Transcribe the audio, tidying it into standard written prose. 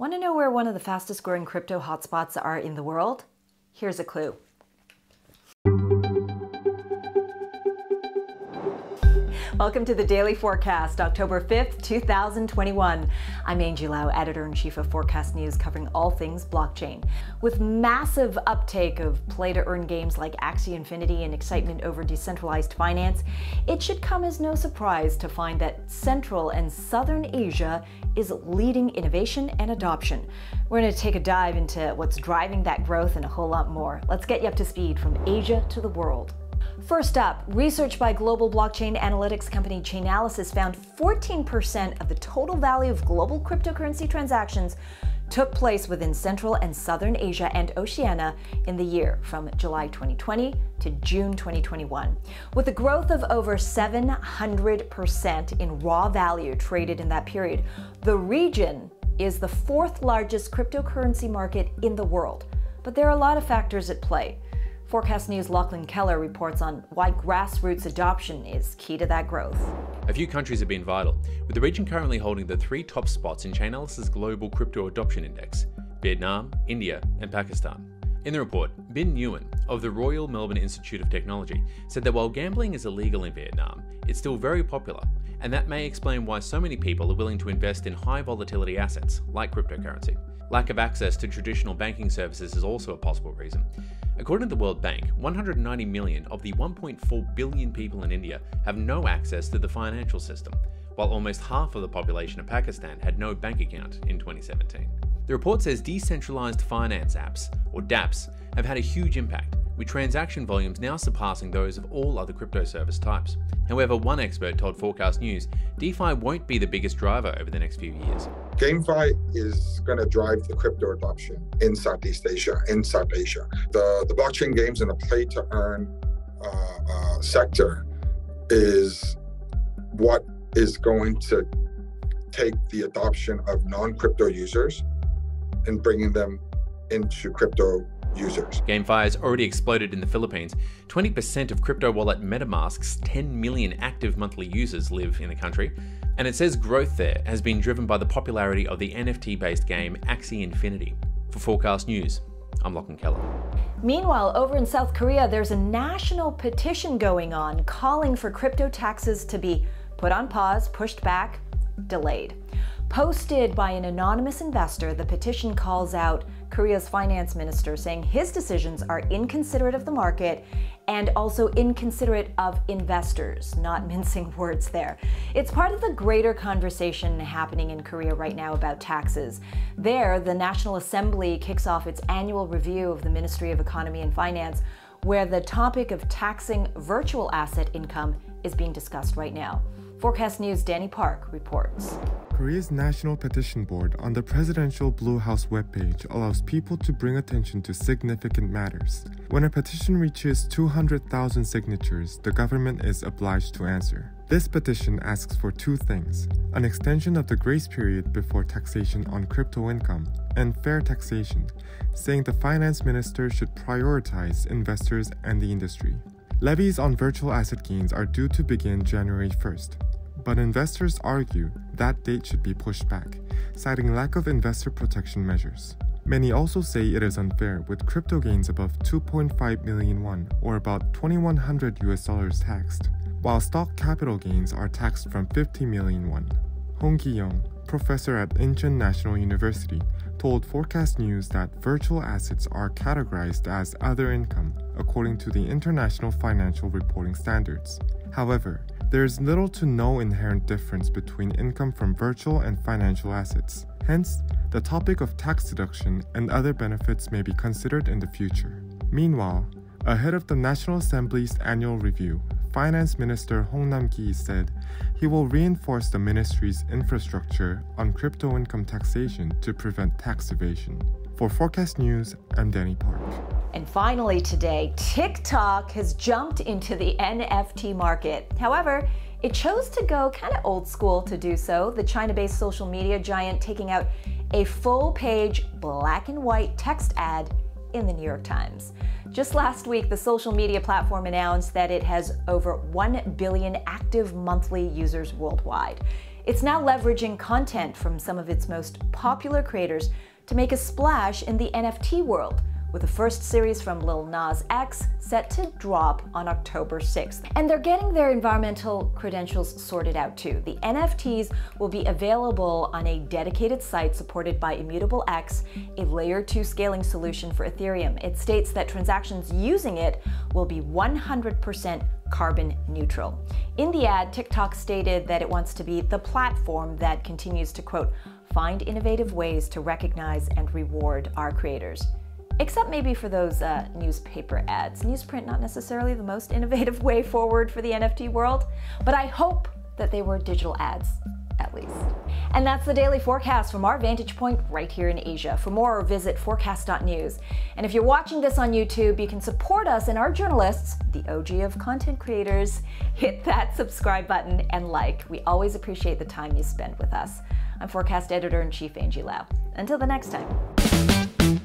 Want to know where one of the fastest growing crypto hotspots are in the world? Here's a clue. Welcome to the Daily Forkast, October 5th, 2021. I'm Angie Lau, Editor-in-Chief of Forkast.News, covering all things blockchain. With massive uptake of play-to-earn games like Axie Infinity and excitement over decentralized finance, it should come as no surprise to find that Central and Southern Asia is leading innovation and adoption. We're going to take a dive into what's driving that growth and a whole lot more. Let's get you up to speed from Asia to the world. First up, research by global blockchain analytics company Chainalysis found 14% of the total value of global cryptocurrency transactions took place within Central and Southern Asia and Oceania in the year from July 2020 to June 2021. With a growth of over 700% in raw value traded in that period, the region is the fourth largest cryptocurrency market in the world. But there are a lot of factors at play. Forkast.News' Lachlan Keller reports on why grassroots adoption is key to that growth. A few countries have been vital, with the region currently holding the 3 top spots in Chainalysis' Global Crypto Adoption Index: Vietnam, India, and Pakistan. In the report, Binh Nguyen of the Royal Melbourne Institute of Technology said that while gambling is illegal in Vietnam, it's still very popular, and that may explain why so many people are willing to invest in high volatility assets like cryptocurrency. Lack of access to traditional banking services is also a possible reason. According to the World Bank, 190 million of the 1.4 billion people in India have no access to the financial system, while almost half of the population of Pakistan had no bank account in 2017. The report says decentralized finance apps, or DApps, have had a huge impact, with transaction volumes now surpassing those of all other crypto service types. However, one expert told Forkast.News DeFi won't be the biggest driver over the next few years. GameFi is going to drive the crypto adoption in Southeast Asia, in South Asia. The blockchain games and the play-to-earn sector is what is going to take the adoption of non-crypto users and bringing them into crypto users. GameFi has already exploded in the Philippines. 20% of crypto wallet MetaMask's 10 million active monthly users live in the country, and it says growth there has been driven by the popularity of the NFT-based game Axie Infinity. For Forkast.News, I'm Lachlan Keller. Meanwhile, over in South Korea, there's a national petition going on calling for crypto taxes to be put on pause, pushed back, delayed. Posted by an anonymous investor, the petition calls out Korea's finance minister, saying his decisions are inconsiderate of the market and also inconsiderate of investors, not mincing words there. It's part of the greater conversation happening in Korea right now about taxes. There, the National Assembly kicks off its annual review of the Ministry of Economy and Finance, where the topic of taxing virtual asset income is being discussed right now. Forkast.News' Danny Park reports. Korea's National Petition Board on the presidential Blue House webpage allows people to bring attention to significant matters. When a petition reaches 200,000 signatures, the government is obliged to answer. This petition asks for 2 things: an extension of the grace period before taxation on crypto income, and fair taxation, saying the finance minister should prioritize investors and the industry. Levies on virtual asset gains are due to begin January 1st. But investors argue that date should be pushed back, citing lack of investor protection measures. Many also say it is unfair, with crypto gains above 2.5 million won, or about $2,100 taxed, while stock capital gains are taxed from 50 million won. Hong Ki-young, professor at Incheon National University, told Forkast.News that virtual assets are categorized as other income according to the International Financial Reporting Standards. However, there is little to no inherent difference between income from virtual and financial assets. Hence, the topic of tax deduction and other benefits may be considered in the future. Meanwhile, ahead of the National Assembly's annual review, Finance Minister Hong Nam-ki said he will reinforce the ministry's infrastructure on crypto income taxation to prevent tax evasion. For Forkast.News, I'm Danny Park. And finally today, TikTok has jumped into the NFT market. However, it chose to go kind of old school to do so, the China-based social media giant taking out a full-page black and white text ad in the New York Times. Just last week, the social media platform announced that it has over 1 billion active monthly users worldwide. It's now leveraging content from some of its most popular creators to make a splash in the NFT world, with the first series from Lil Nas X set to drop on October 6th. And they're getting their environmental credentials sorted out too. The NFTs will be available on a dedicated site supported by Immutable X, a layer 2 scaling solution for Ethereum. It states that transactions using it will be 100% carbon neutral. In the ad, TikTok stated that it wants to be the platform that continues to, quote, find innovative ways to recognize and reward our creators. Except maybe for those newspaper ads. Newsprint not necessarily the most innovative way forward for the NFT world, but I hope that they were digital ads, at least. And that's the Daily Forecast from our vantage point right here in Asia. For more, visit Forkast.News. And if you're watching this on YouTube, you can support us and our journalists, the OG of content creators. Hit that subscribe button and like. We always appreciate the time you spend with us. I'm Forkast Editor-in-Chief Angie Lau. Until the next time.